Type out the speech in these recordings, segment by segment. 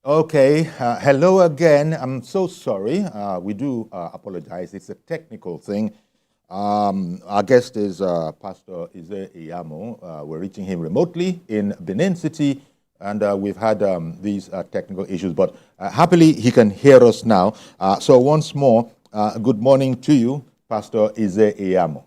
Okay, hello again. I'm so sorry. We do apologize. It's a technical thing. Our guest is Pastor Ize Iyamu. We're reaching him remotely in Benin City, and we've had these technical issues, but happily he can hear us now. So once more, good morning to you, Pastor Ize Iyamu.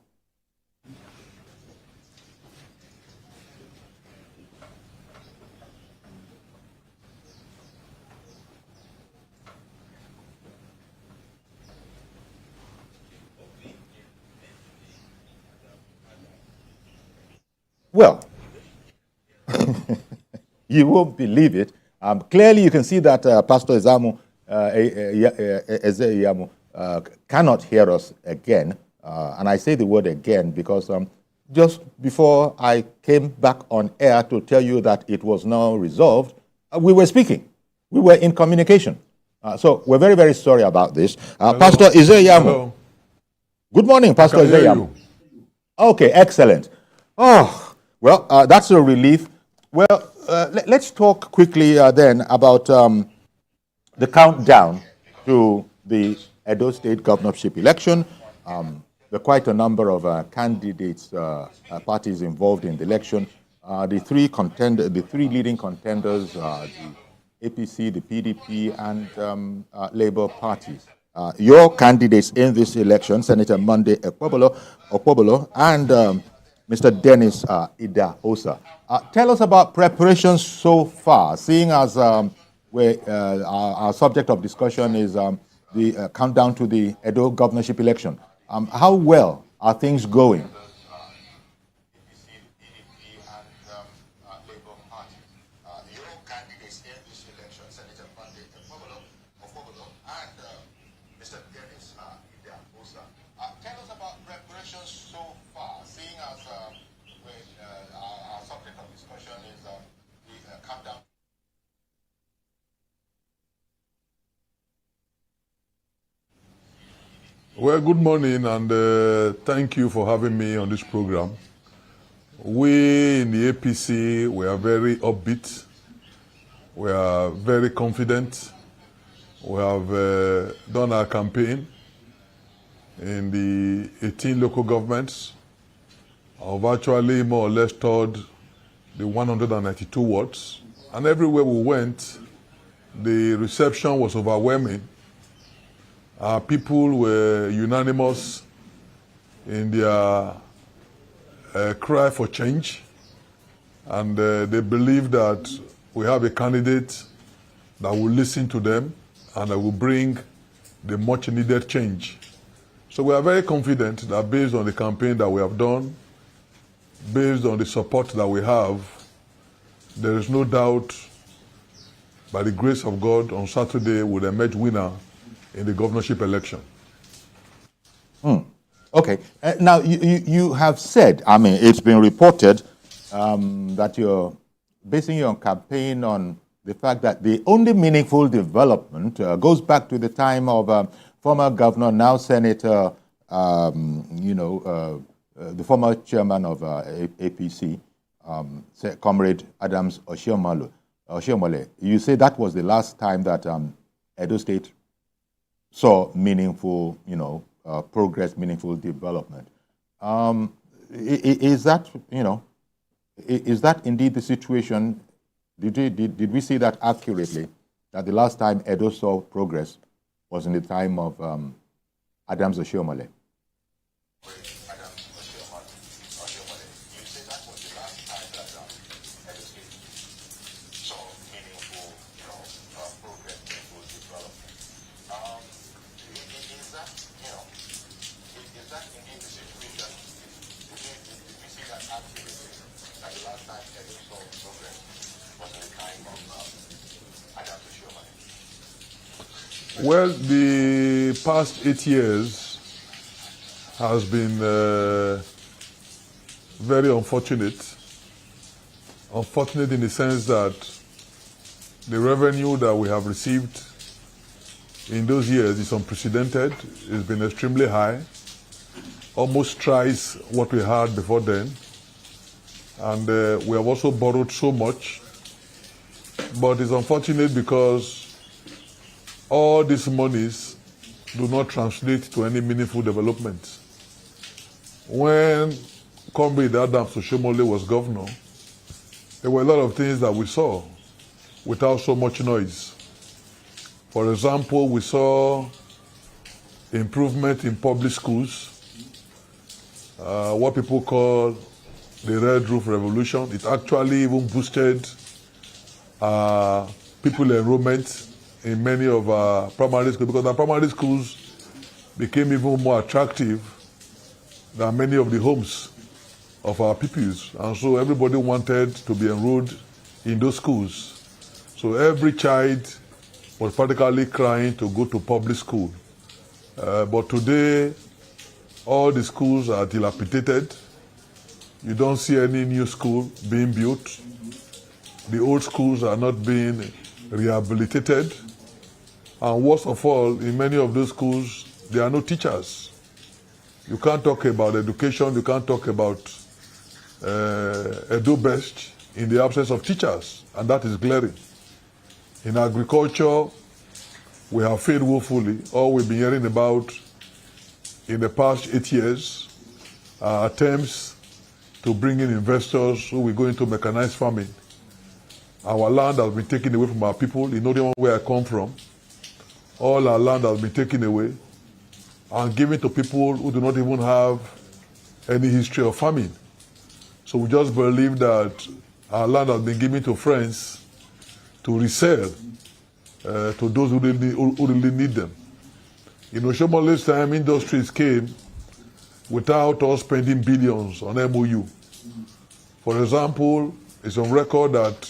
Well, you won't believe it. Clearly, you can see that Pastor Ize Iyamu cannot hear us again. And I say the word again because just before I came back on air to tell you that it was now resolved, we were speaking. We were in communication. So we're very, very sorry about this. Pastor Ize Iyamu. Hello. Good morning, Pastor Ize Iyamu. Okay, excellent. Oh. Well, that's a relief. Well, let's talk quickly then about the countdown to the Edo State governorship election. There are quite a number of candidates, parties involved in the election. The three leading contenders, the APC, the PDP, and Labour parties. Your candidates in this election, Senator Monday Okpobolo, and Mr. Dennis Osa. Tell us about preparations so far, seeing as our subject of discussion is the countdown to the Edo governorship election. How well are things going? Well, good morning, and thank you for having me on this program. We in the APC, we are very upbeat. We are very confident. We have done our campaign in the 18 local governments. I've actually more or less toured the 192 wards. And everywhere we went, the reception was overwhelming. People were unanimous in their cry for change, and they believe that we have a candidate that will listen to them and that will bring the much needed change. So we are very confident that based on the campaign that we have done, based on the support that we have, there is no doubt, by the grace of God, on Saturday we'll emerge winner in the governorship election. Okay. Now, you have said, I mean, it's been reported that you're basing your campaign on the fact that the only meaningful development goes back to the time of former governor, now Senator, the former chairman of APC, Comrade Adams Oshiomhole. You say that was the last time that Edo State saw meaningful, progress, meaningful development. Is that, is that indeed the situation? Did we see that accurately? That the last time Edo saw progress was in the time of Adams Oshiomhole? Well, the past 8 years has been very unfortunate. Unfortunate in the sense that the revenue that we have received in those years is unprecedented. It's been extremely high, almost twice what we had before then. And we have also borrowed so much But it's unfortunate because all these monies do not translate to any meaningful development. When Comrade Adams Oshomole was governor, there were a lot of things that we saw without so much noise. For example, we saw improvement in public schools, what people call the Red Roof Revolution. It actually even boosted people enrollment in many of our primary schools, because our primary schools became even more attractive than many of the homes of our pupils. And so everybody wanted to be enrolled in those schools. So every child was practically crying to go to public school. But today, all the schools are dilapidated. You don't see any new school being built. The old schools are not being rehabilitated. And worst of all, in many of those schools, there are no teachers. You can't talk about education, you can't talk about Edo best in the absence of teachers, and that is glaring. In agriculture, we have failed woefully. All we've been hearing about in the past 8 years are attempts to bring in investors who will go into mechanized farming. Our land has been taken away from our people. You know the one where I come from. All our land has been taken away and given to people who do not even have any history of farming. So we just believe that our land has been given to friends to resell to those who really need them. In Oshomole's time, industries came without us spending billions on MOU. For example, it's on record that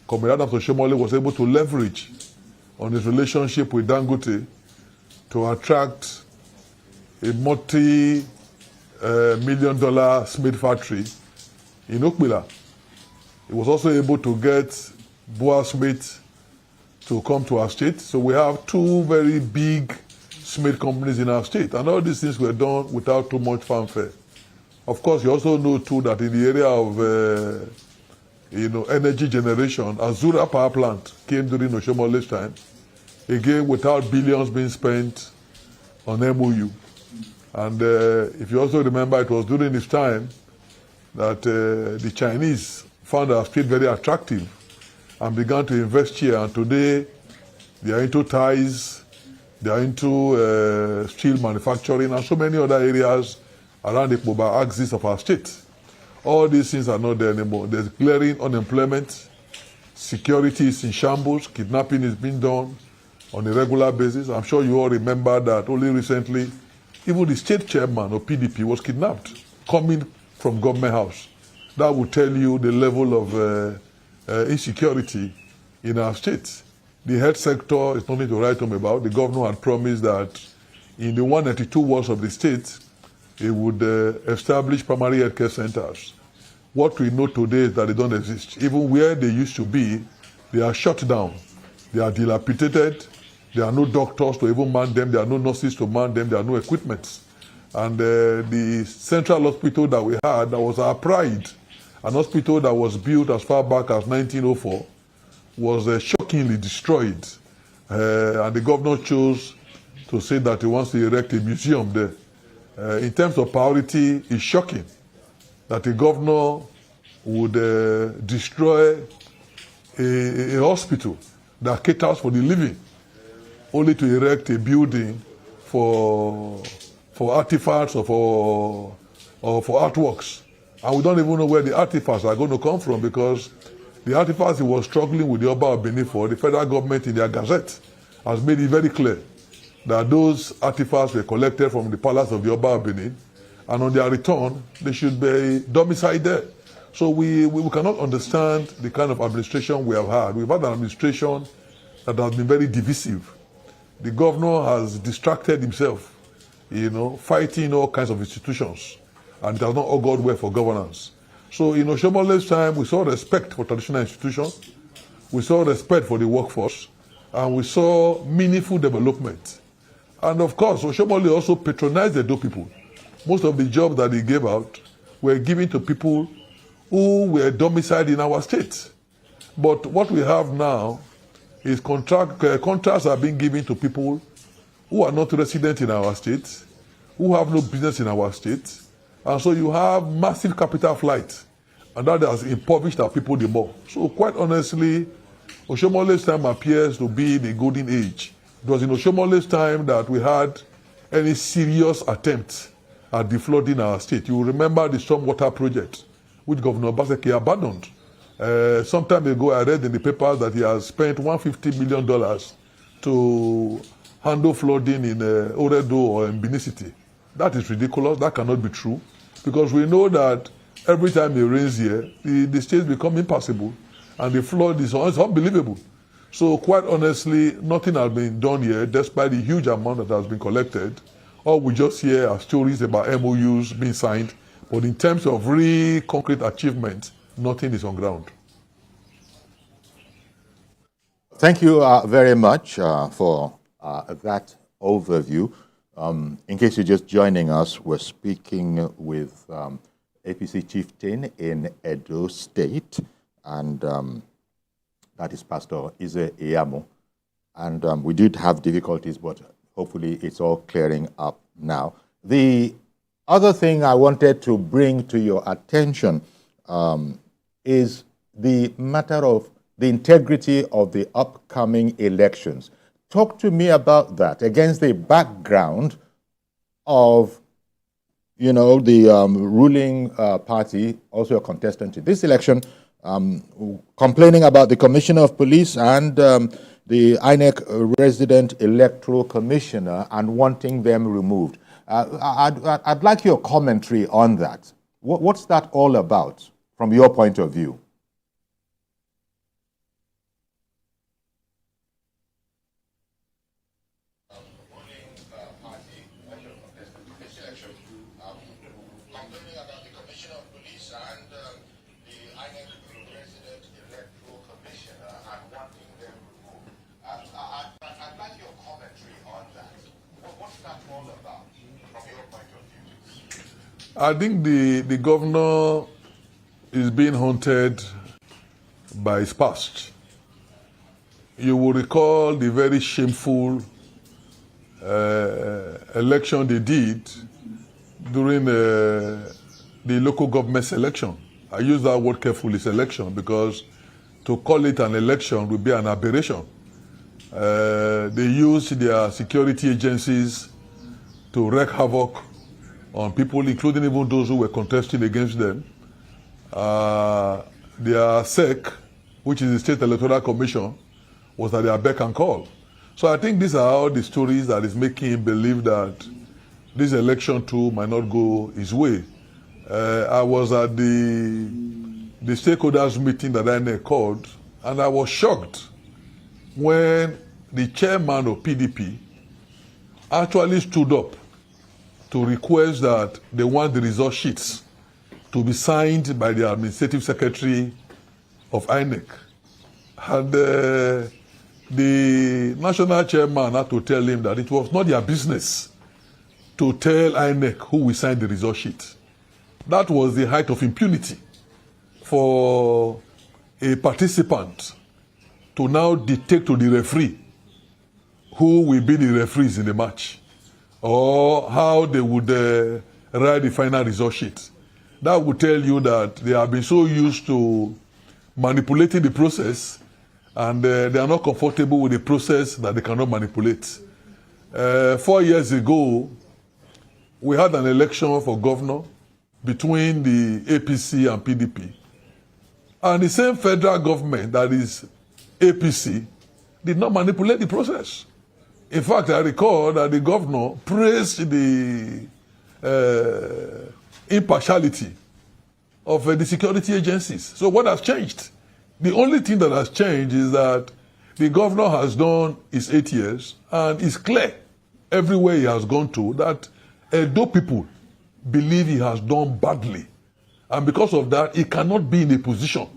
Comrade Adams Oshomole was able to leverage on his relationship with Dangote to attract a multi-million-dollar Smith factory in Okpila. He was also able to get Boa Smith to come to our state. So we have two very big Smith companies in our state. And all these things were done without too much fanfare. Of course, you also know too that in the area of energy generation, Azura power plant came during Oshomole's time. Again, without billions being spent on MOU. And if you also remember, it was during this time that the Chinese found our state very attractive and began to invest here. And today, they are into ties, they are into steel manufacturing, and so many other areas around the Ikpoba axis of our state. All these things are not there anymore. There's glaring unemployment, security is in shambles, kidnapping is being done on a regular basis. I'm sure you all remember that only recently, even the state chairman of PDP was kidnapped, coming from government house. That would tell you the level of insecurity in our state. The health sector is nothing to write home about. The governor had promised that in the 192 wards of the state, he would establish primary health care centers. What we know today is that they don't exist. Even where they used to be, they are shut down. They are dilapidated. There are no doctors to even man them. There are no nurses to man them. There are no equipment. And the central hospital that we had, that was our pride, an hospital that was built as far back as 1904, was shockingly destroyed. And the governor chose to say that he wants to erect a museum there. In terms of priority, it's shocking that the governor would destroy a hospital that caters for the living, only to erect a building for artifacts or for artworks. And we don't even know where the artifacts are going to come from, because the artifacts he was struggling with the Oba of Benin for, the federal government in their gazette has made it very clear that those artifacts were collected from the palace of the Oba of Benin, and on their return, they should be domiciled there. So we cannot understand the kind of administration we have had. We've had an administration that has been very divisive. The governor has distracted himself, fighting all kinds of institutions, and it has not augured well for governance. So in Oshomole's time, we saw respect for traditional institutions, we saw respect for the workforce, and we saw meaningful development. And of course, Oshomole also patronized the Edo people. Most of the jobs that he gave out were given to people who were domiciled in our state. But what we have now is contracts are being given to people who are not resident in our state, who have no business in our state. And so you have massive capital flight, and that has impoverished our people the more. So quite honestly, Oshomole's time appears to be the golden age. It was in Oshomole's time that we had any serious attempt at deflooding our state. You remember the stormwater project, which Governor Osagie abandoned. Some time ago, I read in the paper that he has spent $150 million to handle flooding in Oredo or in Benin City. That is ridiculous. That cannot be true. Because we know that every time it rains here, the states become impassable. And the flood is unbelievable. So quite honestly, nothing has been done here, despite the huge amount that has been collected. All we just hear are stories about MOUs being signed. But in terms of real concrete achievement, nothing is on ground. Thank you very much for that overview. In case you're just joining us, we're speaking with APC chieftain in Edo State, and that is Pastor Ize Iyamu. And we did have difficulties, but hopefully it's all clearing up now. The other thing I wanted to bring to your attention is the matter of the integrity of the upcoming elections. Talk to me about that against the background of, you know, the ruling party, also a contestant in this election, complaining about the Commissioner of Police and the INEC resident electoral commissioner and wanting them removed. I'd like your commentary on that. What's that all about from your point of view? I think the governor is being haunted by his past. You will recall the very shameful election they did during the local government election. I use that word carefully, election, because to call it an election would be an aberration. They used their security agencies to wreak havoc on people, including even those who were contesting against them. Their SEC, which is the State Electoral Commission, was at their beck and call. So I think these are all the stories that is making him believe that this election too might not go his way. I was at the stakeholders meeting that I called, and I was shocked when the chairman of PDP actually stood up to request that they want the result sheets to be signed by the administrative secretary of INEC. And the national chairman had to tell him that it was not their business to tell INEC who will sign the result sheet. That was the height of impunity for a participant to now dictate to the referee who will be the referees in the match, or how they would write the final result sheet. That would tell you that they have been so used to manipulating the process, and they are not comfortable with the process that they cannot manipulate. 4 years ago, we had an election for governor between the APC and PDP. And the same federal government that is APC did not manipulate the process. In fact, I recall that the governor praised the impartiality of the security agencies. So what has changed? The only thing that has changed is that the governor has done his 8 years, and it's clear everywhere he has gone to that Edo people believe he has done badly. And because of that, he cannot be in a position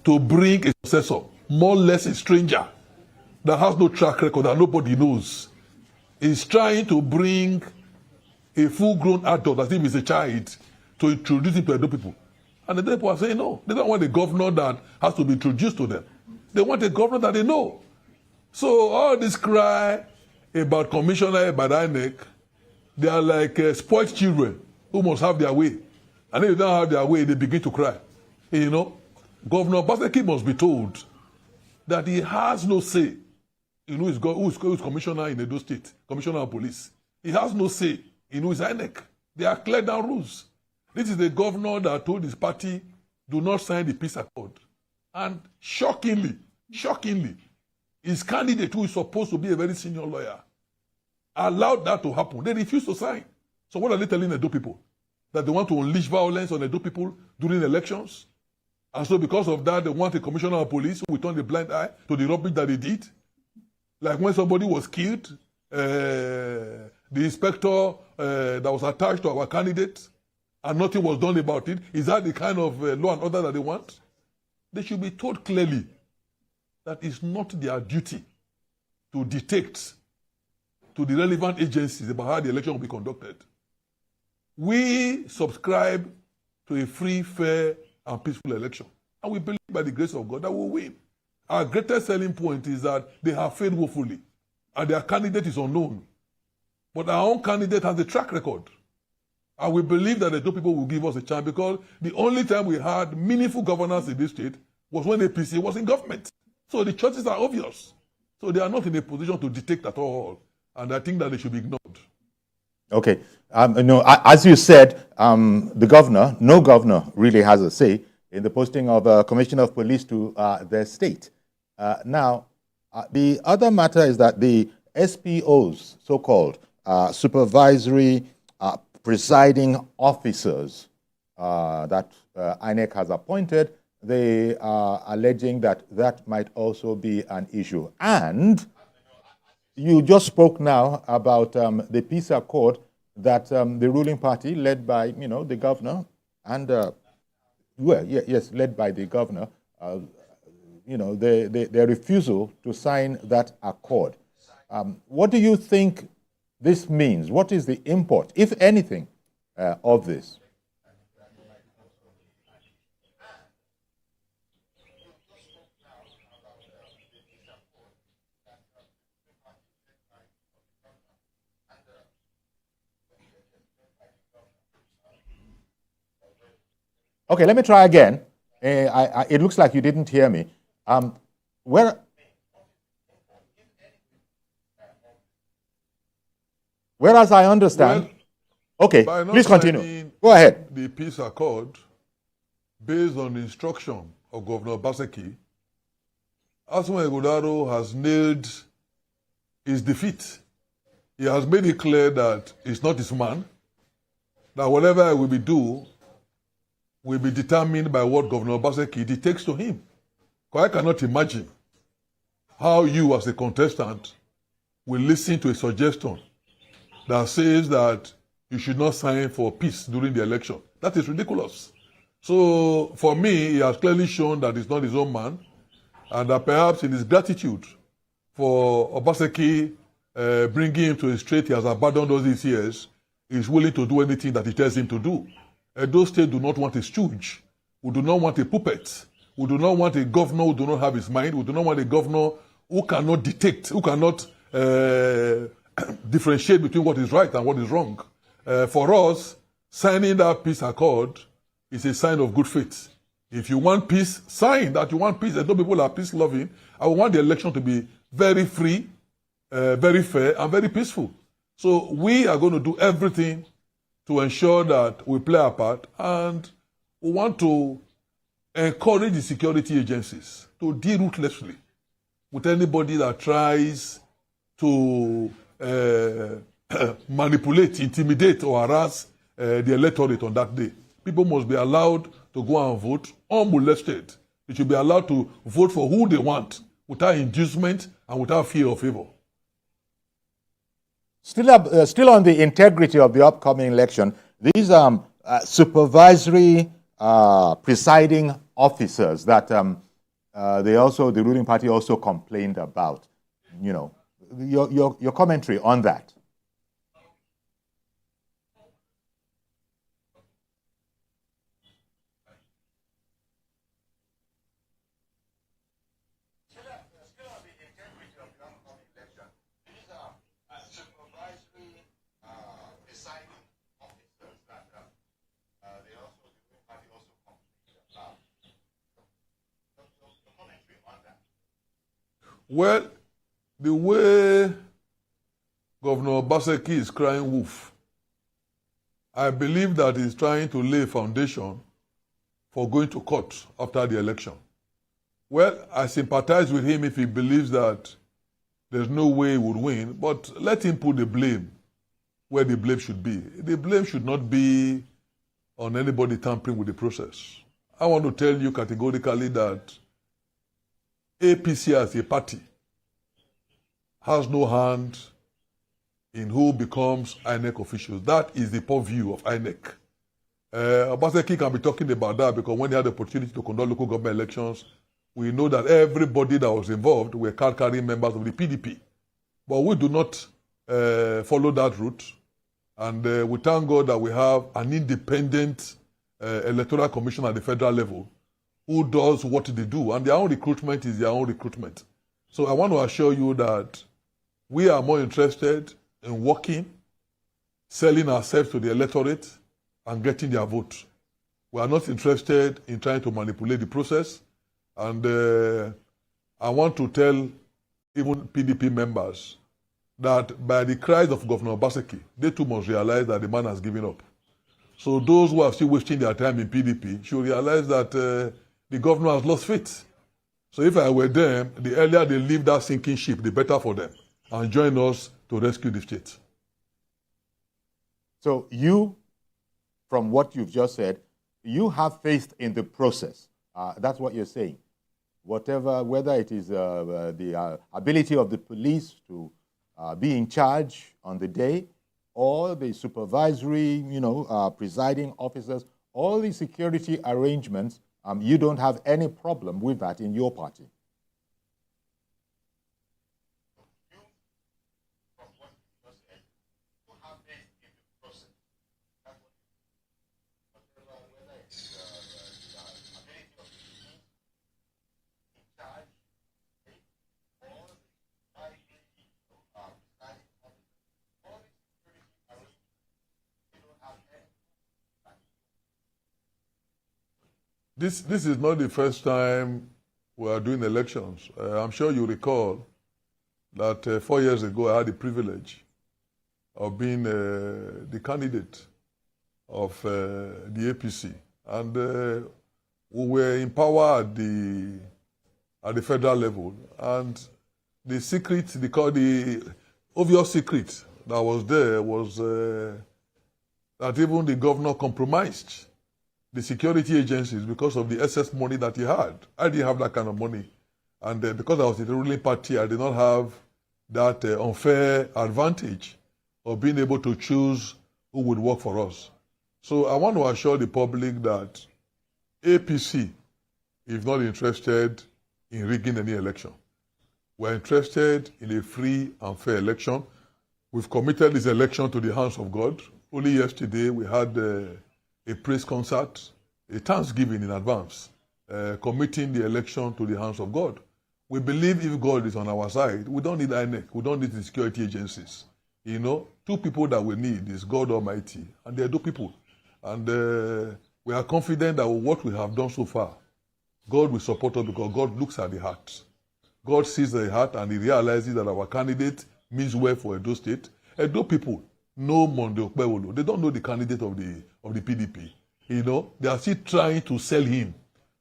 to bring a successor, more or less a stranger, that has no track record, that nobody knows. He's trying to bring a full-grown adult, as if he's a child, to introduce him to Edo people. And the people are saying no. They don't want a governor that has to be introduced to them. They want a governor that they know. So all this cry about commissioner, about INEC, they are like spoiled children who must have their way. And if they don't have their way, they begin to cry. You know, Governor Obaseki must be told that he has no say in who is commissioner in Edo State, commissioner of police. He has no say in who is INEC. They are clear down rules. This is the governor that told his party, do not sign the peace accord. And shockingly, his candidate, who is supposed to be a very senior lawyer, allowed that to happen. They refused to sign. So what are they telling Edo people? That they want to unleash violence on Edo people during elections? And so because of that, they want a commissioner of police who will turn a blind eye to the rubbish that they did? Like when somebody was killed, the inspector that was attached to our candidate, and nothing was done about it. Is that the kind of law and order that they want? They should be told clearly that it's not their duty to dictate to the relevant agencies about how the election will be conducted. We subscribe to a free, fair, and peaceful election. And we believe by the grace of God that we'll win. Our greatest selling point is that they have failed woefully, and their candidate is unknown. But our own candidate has a track record. And we believe that the two people will give us a chance, because the only time we had meaningful governance in this state was when APC was in government. So the choices are obvious. So they are not in a position to dictate at all. And I think that they should be ignored. Okay. No, as you said, the governor, no governor really has a say in the posting of a commissioner of police to their state. Now, the other matter is that the SPOs, so-called supervisory presiding officers that INEC has appointed, they are alleging that that might also be an issue. And you just spoke now about the peace accord that the ruling party, led by the governor, and led by the governor, their refusal to sign that accord. What do you think this means? What is the import, if anything, of this? Okay, let me try again. It looks like you didn't hear me. Whereas I understand. Okay, please continue. Go ahead. The peace accord, based on the instruction of Governor Obaseki, Asma Egodaro has nailed his defeat. He has made it clear that it's not his man, that whatever we will do will be determined by what Governor Obaseki dictates to him. Because I cannot imagine how you, as a contestant, will listen to a suggestion that says that you should not sign for peace during the election. That is ridiculous. So, for me, he has clearly shown that he's not his own man, and that perhaps in his gratitude for Obaseki bringing him to a strait he has abandoned all these years, he's willing to do anything that he tells him to do. Those states do not want a stooge. We do not want a puppet. We do not want a governor who do not have his mind. We do not want a governor who cannot dictate, who cannot differentiate between what is right and what is wrong. For us, signing that peace accord is a sign of good faith. If you want peace, sign that you want peace. Those people are peace-loving. I want the election to be very free, very fair, and very peaceful. So we are going to do everything to ensure that we play our part, and we want to encourage the security agencies to deal ruthlessly with anybody that tries to manipulate, intimidate, or harass the electorate on that day. People must be allowed to go and vote unmolested. They should be allowed to vote for who they want without inducement and without fear of favor. Still on the integrity of the upcoming election, these supervisory presiding officers that the ruling party also complained about. Your commentary on that. Well, the way Governor Osagie is crying wolf, I believe that he's trying to lay a foundation for going to court after the election. Well, I sympathize with him if he believes that there's no way he would win, but let him put the blame where the blame should be. The blame should not be on anybody tampering with the process. I want to tell you categorically that APC as a party has no hand in who becomes INEC officials. That is the purview of INEC. Osagie can be talking about that because when he had the opportunity to conduct local government elections, we know that everybody that was involved were card-carrying members of the PDP. But we do not follow that route. And we thank God that we have an independent electoral commission at the federal level who does what they do. And their own recruitment is their own recruitment. So I want to assure you that we are more interested in working, selling ourselves to the electorate, and getting their vote. We are not interested in trying to manipulate the process. And I want to tell even PDP members that by the cries of Governor Osagie, they too must realize that the man has given up. So those who are still wasting their time in PDP should realize that the governor has lost faith. So if I were them, the earlier they leave that sinking ship, the better for them, and join us to rescue the state. So you, from what you've just said, you have faith in the process. That's what you're saying. Whether it is the ability of the police to be in charge on the day, or the supervisory, presiding officers, all the security arrangements, you don't have any problem with that in your party. This is not the first time we are doing elections. I'm sure you recall that 4 years ago I had the privilege of being the candidate of the APC. And we were in power at the federal level. And the secret, the obvious secret that was there was that even the governor compromised the security agencies because of the excess money that he had. I didn't have that kind of money. And because I was in the ruling party, I did not have that unfair advantage of being able to choose who would work for us. So I want to assure the public that APC is not interested in rigging any election. We're interested in a free and fair election. We've committed this election to the hands of God. Only yesterday we had a praise concert, a thanksgiving in advance, committing the election to the hands of God. We believe if God is on our side, we don't need INEC, we don't need the security agencies. Two people that we need is God Almighty, and they are two people. And we are confident that with what we have done so far, God will support us because God looks at the heart. God sees the heart and he realizes that our candidate means well for Edo State. Edo people know Monday Okpewolo. They don't know the candidate of the PDP. They are still trying to sell him.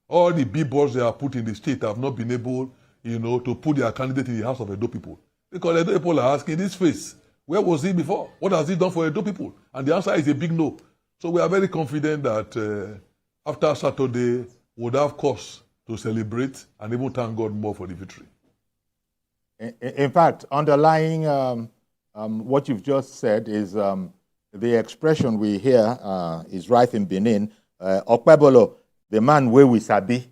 All the billboards they have put in the state have not been able, to put their candidate in the house of Edo people. Because Edo people are asking this face, where was he before? What has he done for Edo people? And the answer is a big no. So we are very confident that after Saturday, we'll have cause to celebrate and even thank God more for the victory. In fact, underlying what you've just said is the expression we hear is right in Benin, Okpebolo, the man where we sabi.